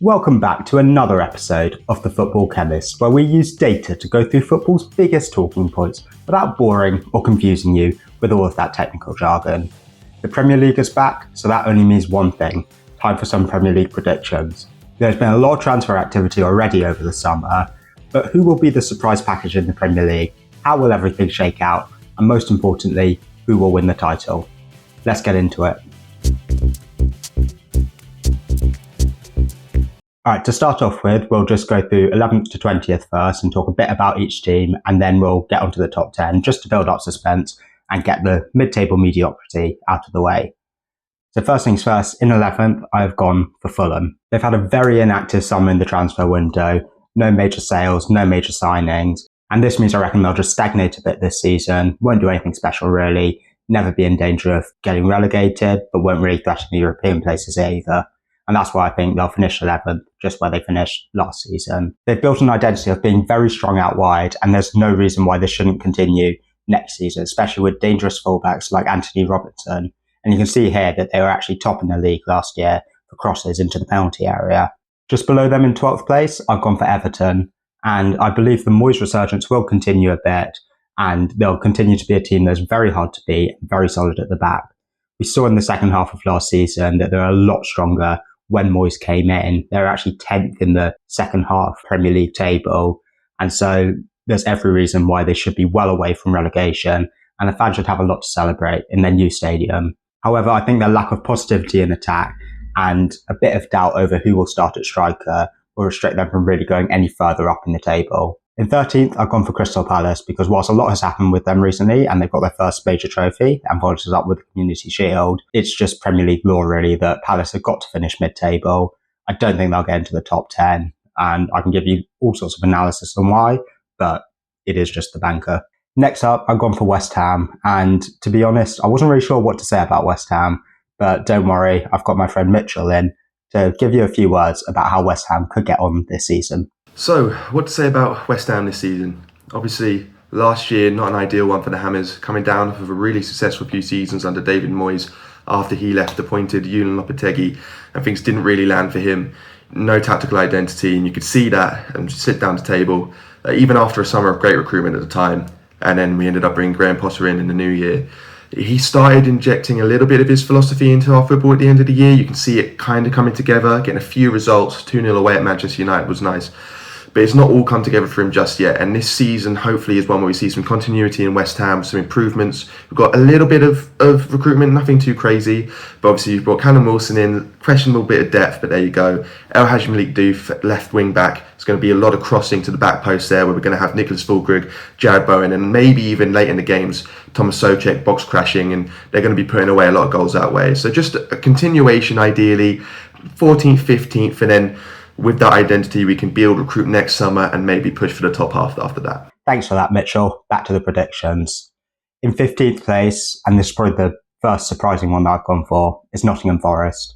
Welcome back to another episode of The Football Chemist, where we use data to go through football's biggest talking points without boring or confusing you with all of that technical jargon. The Premier League is back, so that only means one thing: time for some Premier League predictions. There's been a lot of transfer activity already over the summer, but who will be the surprise package in the Premier League? How will everything shake out? And most importantly, who will win the title? Let's get into it. Alright, to start off with, we'll just go through 11th to 20th first and talk a bit about each team, and then we'll get onto the top 10 just to build up suspense and get the mid-table mediocrity out of the way. So first things first, in 11th, I've gone for Fulham. They've had a very inactive summer in the transfer window, no major sales, no major signings, and this means I reckon they'll just stagnate a bit this season, won't do anything special really, never be in danger of getting relegated, but won't really threaten the European places either. And that's why I think they'll finish 11th, just where they finished last season. They've built an identity of being very strong out wide, and there's no reason why this shouldn't continue next season, especially with dangerous fullbacks like Anthony Robertson. And you can see here that they were actually top in the league last year for crosses into the penalty area. Just below them in 12th place, I've gone for Everton, and I believe the Moyes resurgence will continue a bit, and they'll continue to be a team that's very hard to beat, very solid at the back. We saw in the second half of last season that they're a lot stronger when Moyes came in. They're actually 10th in the second half Premier League table. And so there's every reason why they should be well away from relegation, and the fans should have a lot to celebrate in their new stadium. However, I think their lack of positivity in attack and a bit of doubt over who will start at striker will restrict them from really going any further up in the table. In 13th, I've gone for Crystal Palace because whilst a lot has happened with them recently and they've got their first major trophy and points up with the Community Shield, it's just Premier League law really that Palace have got to finish mid-table. I don't think they'll get into the top 10, and I can give you all sorts of analysis on why, but it is just the banker. Next up, I've gone for West Ham, and to be honest, I wasn't really sure what to say about West Ham, but don't worry, I've got my friend Mitchell in to give you a few words about how West Ham could get on this season. So, what to say about West Ham this season? Obviously, last year, not an ideal one for the Hammers, coming down off of a really successful few seasons under David Moyes after he left, appointed Julian Lopetegui, and things didn't really land for him. No tactical identity, and you could see that and sit down the table, even after a summer of great recruitment at the time, and then we ended up bringing Graham Potter in the new year. He started injecting a little bit of his philosophy into our football at the end of the year. You can see it kind of coming together, getting a few results. 2-0 away at Manchester United was nice. But it's not all come together for him just yet. And this season, hopefully, is one where we see some continuity in West Ham, some improvements. We've got a little bit of recruitment, nothing too crazy. But obviously, you've brought Callum Wilson in, questionable bit of depth, but there you go. El Hadji Malik Diouf, left wing back. It's going to be a lot of crossing to the back post there, where we're going to have Nicholas Fulkrug, Jared Bowen, and maybe even late in the games, Thomas Souček box crashing, and they're going to be putting away a lot of goals that way. So just a continuation, ideally, 14th, 15th, and then with that identity, we can build, recruit next summer, and maybe push for the top half after that. Thanks for that, Mitchell. Back to the predictions. In 15th place, and this is probably the first surprising one that I've gone for, is Nottingham Forest.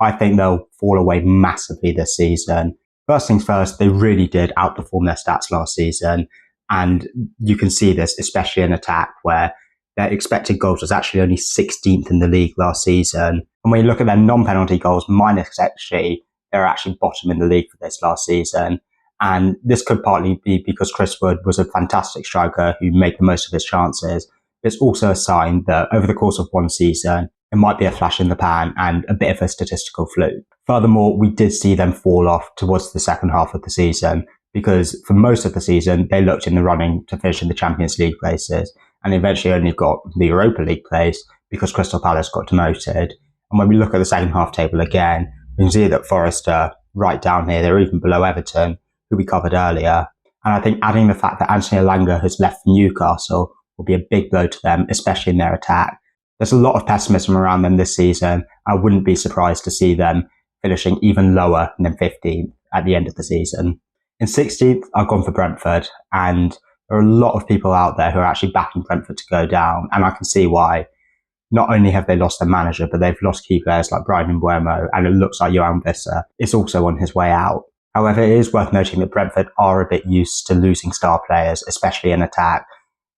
I think they'll fall away massively this season. First things first, they really did outperform their stats last season, and you can see this especially in attack, where their expected goals was actually only 16th in the league last season. And when you look at their non-penalty goals minus XG, they're actually bottom in the league for this last season. And this could partly be because Chris Wood was a fantastic striker who made the most of his chances. It's also a sign that over the course of one season, it might be a flash in the pan and a bit of a statistical fluke. Furthermore, we did see them fall off towards the second half of the season because for most of the season, they looked in the running to finish in the Champions League places, and eventually only got the Europa League place because Crystal Palace got demoted. And when we look at the second half table again, you can see that Forest are right down here. They're even below Everton, who we covered earlier. And I think adding the fact that Anthony Elanga has left for Newcastle will be a big blow to them, especially in their attack. There's a lot of pessimism around them this season. I wouldn't be surprised to see them finishing even lower than 15th at the end of the season. In 16th, I've gone for Brentford, and there are a lot of people out there who are actually backing Brentford to go down, and I can see why. Not only have they lost their manager, but they've lost key players like Brian Mbeumo, and it looks like Johan Visser is also on his way out. However, it is worth noting that Brentford are a bit used to losing star players, especially in attack.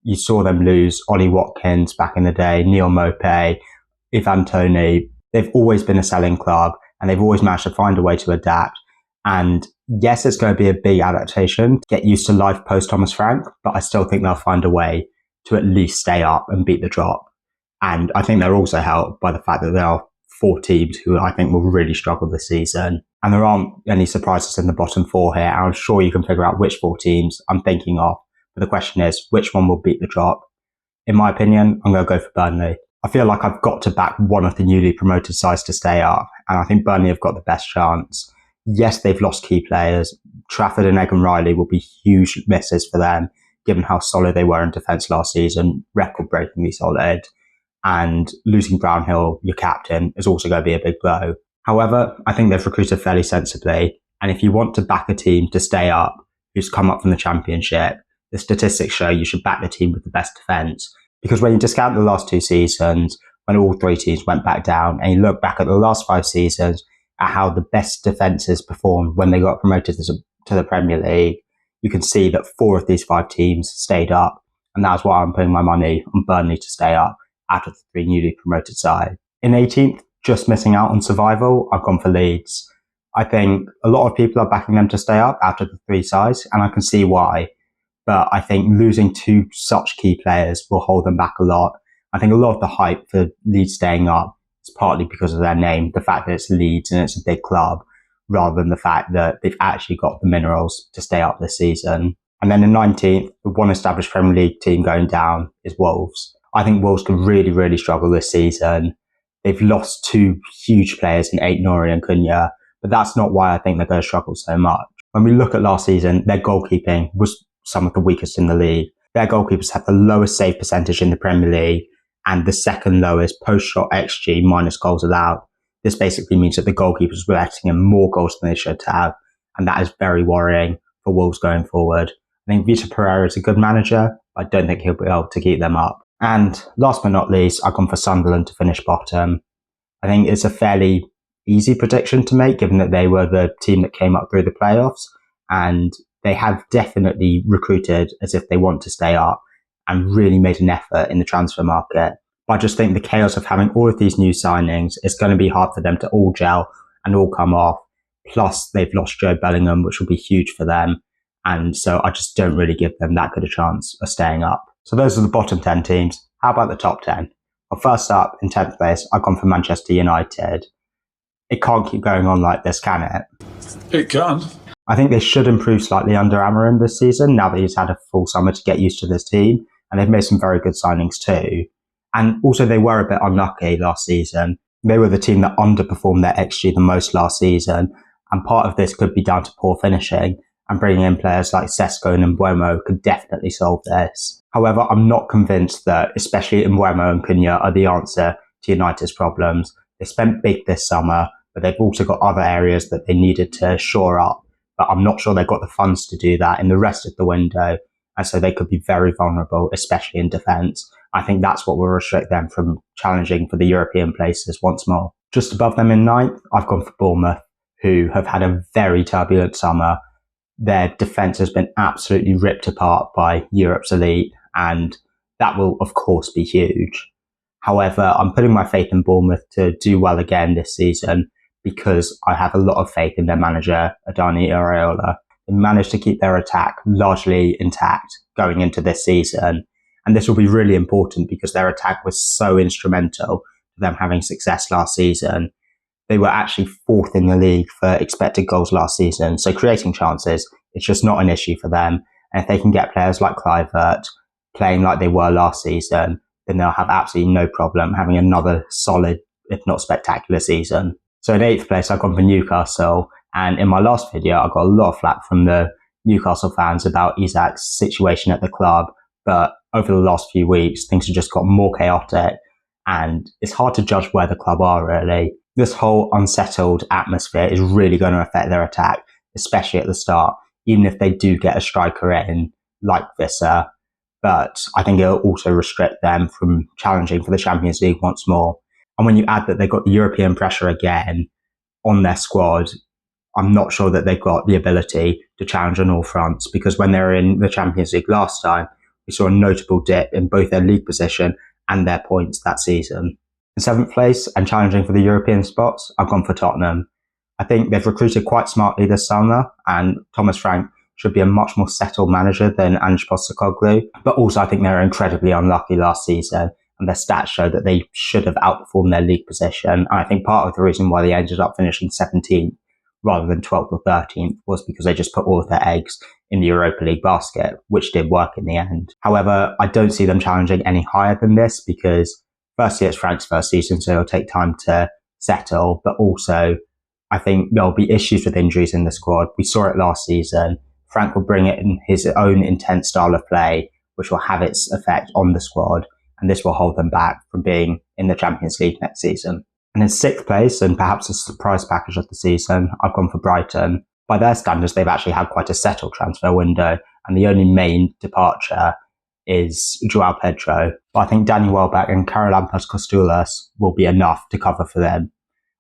You saw them lose Ollie Watkins back in the day, Neil Maupay, Ivan Toney. They've always been a selling club, and they've always managed to find a way to adapt. And yes, it's going to be a big adaptation to get used to life post Thomas Frank, but I still think they'll find a way to at least stay up and beat the drop. And I think they're also helped by the fact that there are 4 teams who I think will really struggle this season. And there aren't any surprises in the bottom 4 here. I'm sure you can figure out which 4 teams I'm thinking of. But the question is, which one will beat the drop? In my opinion, I'm going to go for Burnley. I feel like I've got to back one of the newly promoted sides to stay up. And I think Burnley have got the best chance. Yes, they've lost key players. Trafford and Egan Riley will be huge misses for them, given how solid they were in defence last season, record-breakingly solid. And losing Brownhill, your captain, is also going to be a big blow. However, I think they've recruited fairly sensibly. And if you want to back a team to stay up who's come up from the Championship, the statistics show you should back the team with the best defence. Because when you discount the last 2 seasons, when all 3 teams went back down, and you look back at the last 5 seasons at how the best defences performed when they got promoted to the Premier League, you can see that 4 of these 5 teams stayed up. And that's why I'm putting my money on Burnley to stay up out of the 3 newly promoted sides. In 18th, just missing out on survival, I've gone for Leeds. I think a lot of people are backing them to stay up out of the 3 sides, and I can see why. But I think losing 2 such key players will hold them back a lot. I think a lot of the hype for Leeds staying up is partly because of their name, the fact that it's Leeds and it's a big club, rather than the fact that they've actually got the minerals to stay up this season. And then in 19th, the one established Premier League team going down is Wolves. I think Wolves could really, really struggle this season. They've lost 2 huge players in Aït-Nouri and Cunha, but that's not why I think they're going to struggle so much. When we look at last season, their goalkeeping was some of the weakest in the league. Their goalkeepers have the lowest save percentage in the Premier League and the second lowest post-shot XG minus goals allowed. This basically means that the goalkeepers were letting in more goals than they should have, and that is very worrying for Wolves going forward. I think Vitor Pereira is a good manager, but I don't think he'll be able to keep them up. And last but not least, I've gone for Sunderland to finish bottom. I think it's a fairly easy prediction to make, given that they were the team that came up through the playoffs, and they have definitely recruited as if they want to stay up and really made an effort in the transfer market. But I just think the chaos of having all of these new signings is going to be hard for them to all gel and all come off. Plus, they've lost Joe Bellingham, which will be huge for them. And so I just don't really give them that good a chance of staying up. So those are the bottom 10 teams. How about the top 10? Well, first up, in 10th place, I've gone for Manchester United. It can't keep going on like this, can it? It can. I think they should improve slightly under Amorim this season, now that he's had a full summer to get used to this team. And they've made some very good signings too. And also they were a bit unlucky last season. They were the team that underperformed their XG the most last season. And part of this could be down to poor finishing. And bringing in players like Sesko and Mbeumo could definitely solve this. However, I'm not convinced that especially Mbeumo and Cunha are the answer to United's problems. They spent big this summer, but they've also got other areas that they needed to shore up. But I'm not sure they've got the funds to do that in the rest of the window. And so they could be very vulnerable, especially in defence. I think that's what will restrict them from challenging for the European places once more. Just above them in 9th, I've gone for Bournemouth, who have had a very turbulent summer. Their defence has been absolutely ripped apart by Europe's elite, and that will, of course, be huge. However, I'm putting my faith in Bournemouth to do well again this season because I have a lot of faith in their manager, Adani Iraola. They managed to keep their attack largely intact going into this season, and this will be really important because their attack was so instrumental to them having success last season. They were actually 4th in the league for expected goals last season. So creating chances, it's just not an issue for them. And if they can get players like Kluivert playing like they were last season, then they'll have absolutely no problem having another solid, if not spectacular season. So in 8th place, I've gone for Newcastle. And in my last video, I got a lot of flack from the Newcastle fans about Isak's situation at the club. But over the last few weeks, things have just got more chaotic. And it's hard to judge where the club are, really. This whole unsettled atmosphere is really going to affect their attack, especially at the start, even if they do get a striker in like Visser. But I think it'll also restrict them from challenging for the Champions League once more. And when you add that they've got the European pressure again on their squad, I'm not sure that they've got the ability to challenge on all fronts, because when they were in the Champions League last time, we saw a notable dip in both their league position and their points that season. In 7th place and challenging for the European spots, I've gone for Tottenham. I think they've recruited quite smartly this summer, and Thomas Frank should be a much more settled manager than Ange Postecoglou. But also I think they were incredibly unlucky last season, and their stats show that they should have outperformed their league position. And I think part of the reason why they ended up finishing 17th rather than 12th or 13th was because they just put all of their eggs in the Europa League basket, which did work in the end. However, I don't see them challenging any higher than this because firstly, it's Frank's first season, so it'll take time to settle, but also I think there'll be issues with injuries in the squad. We saw it last season. Frank will bring it in his own intense style of play, which will have its effect on the squad, and this will hold them back from being in the Champions League next season. And in sixth place, and perhaps a surprise package of the season, I've gone for Brighton. By their standards, they've actually had quite a settled transfer window, and the only main departure is Joao Pedro. But I think Danny Welbeck and Charalampos Kostoulas will be enough to cover for them.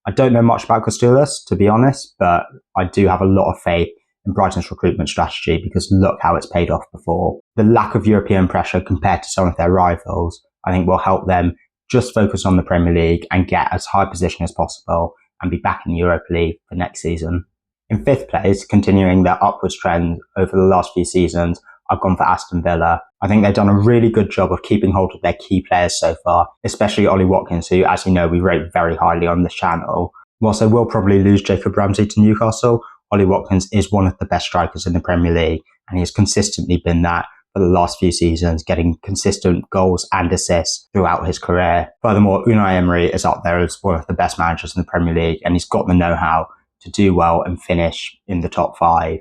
I don't know much about Kostoulas, to be honest, but I do have a lot of faith in Brighton's recruitment strategy because look how it's paid off before. The lack of European pressure compared to some of their rivals, I think will help them just focus on the Premier League and get as high position as possible and be back in the Europa League for next season. In fifth place, continuing their upwards trend over the last few seasons, I've gone for Aston Villa. I think they've done a really good job of keeping hold of their key players so far, especially Ollie Watkins, who, as you know, we rate very highly on this channel. Whilst they will probably lose Jacob Ramsey to Newcastle, Ollie Watkins is one of the best strikers in the Premier League, and he has consistently been that for the last few seasons, getting consistent goals and assists throughout his career. Furthermore, Unai Emery is up there as one of the best managers in the Premier League, and he's got the know-how to do well and finish in the top 5.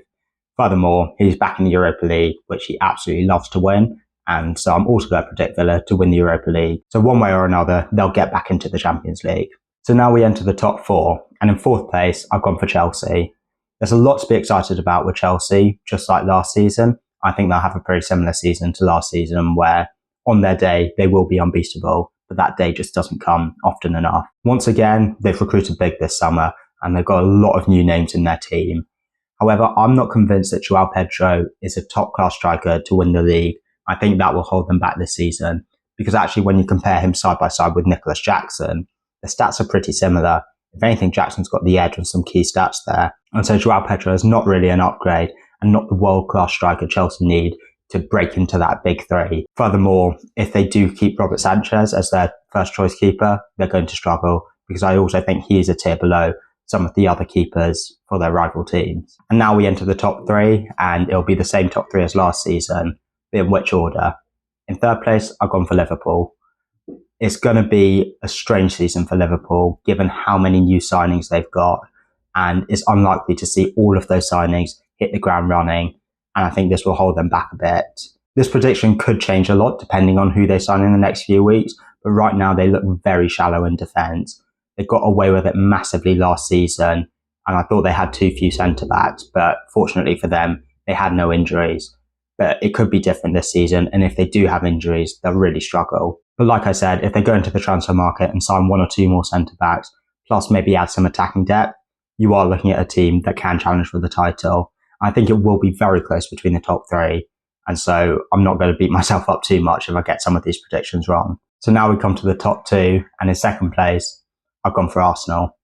Furthermore, he's back in the Europa League, which he absolutely loves to win, and so I'm also going to predict Villa to win the Europa League. So one way or another, they'll get back into the Champions League. So now we enter the top 4, and in fourth place, I've gone for Chelsea. There's a lot to be excited about with Chelsea, just like last season. I think they'll have a pretty similar season to last season where on their day, they will be unbeatable, but that day just doesn't come often enough. Once again, they've recruited big this summer and they've got a lot of new names in their team. However, I'm not convinced that Joao Pedro is a top-class striker to win the league. I think that will hold them back this season because actually when you compare him side by side with Nicholas Jackson, the stats are pretty similar. If anything, Jackson's got the edge on some key stats there. And so Joao Pedro is not really an upgrade and not the world-class striker Chelsea need to break into that big 3. Furthermore, if they do keep Robert Sanchez as their first choice keeper, they're going to struggle because I also think he is a tier below some of the other keepers for their rival teams. And now we enter the top 3, and it'll be the same top 3 as last season, but in which order? In third place, I've gone for Liverpool. It's going to be a strange season for Liverpool, given how many new signings they've got, and it's unlikely to see all of those signings hit the ground running, and I think this will hold them back a bit. This prediction could change a lot depending on who they sign in the next few weeks, but right now they look very shallow in defence. They got away with it massively last season, and I thought they had too few centre-backs, but fortunately for them, they had no injuries. But it could be different this season, and if they do have injuries, they'll really struggle. But like I said, if they go into the transfer market and sign 1 or 2 more centre-backs, plus maybe add some attacking depth, you are looking at a team that can challenge for the title. I think it will be very close between the top 3, and so I'm not going to beat myself up too much if I get some of these predictions wrong. So now we come to the top 2, and in second place, I've gone for Arsenal.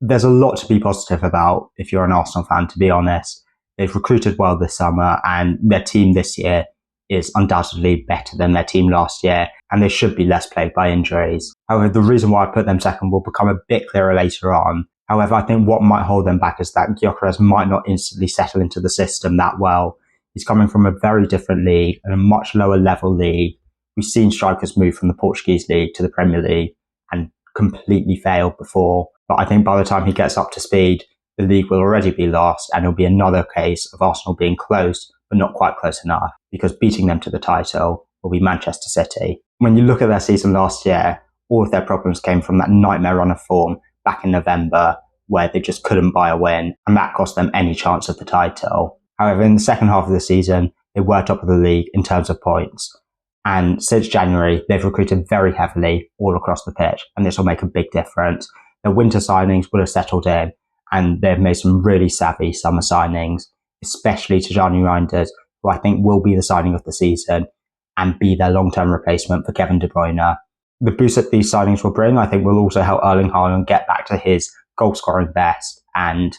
There's a lot to be positive about if you're an Arsenal fan, to be honest. They've recruited well this summer, and their team this year is undoubtedly better than their team last year, and they should be less plagued by injuries. However, the reason why I put them second will become a bit clearer later on. However, I think what might hold them back is that Gyökeres might not instantly settle into the system that well. He's coming from a very different league and a much lower level league. We've seen strikers move from the Portuguese league to the Premier League and completely failed before. But I think by the time he gets up to speed, the league will already be lost, and it'll be another case of Arsenal being close, but not quite close enough, because beating them to the title will be Manchester City. When you look at their season last year, all of their problems came from that nightmare run of form back in November, where they just couldn't buy a win, and that cost them any chance of the title. However, in the second half of the season, they were top of the league in terms of points. And since January, they've recruited very heavily all across the pitch, and this will make a big difference. Their winter signings will have settled in, and they've made some really savvy summer signings, especially Tijani Reinders, who I think will be the signing of the season and be their long-term replacement for Kevin De Bruyne. The boost that these signings will bring, I think, will also help Erling Haaland get back to his goal-scoring best and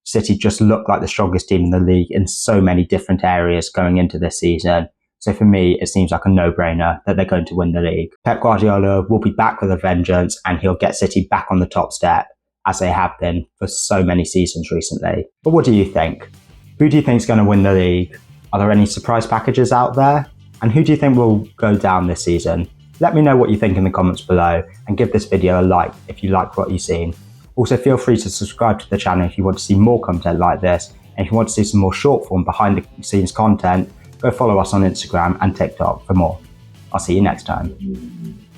City just look like the strongest team in the league in so many different areas going into this season. So for me, it seems like a no-brainer that they're going to win the league. Pep Guardiola will be back with a vengeance, and he'll get City back on the top step, as they have been for so many seasons recently. But what do you think? Who do you think is going to win the league? Are there any surprise packages out there? And who do you think will go down this season? Let me know what you think in the comments below, and give this video a like if you like what you've seen. Also, feel free to subscribe to the channel if you want to see more content like this, and if you want to see some more short form behind the scenes content, go follow us on Instagram and TikTok for more. I'll see you next time.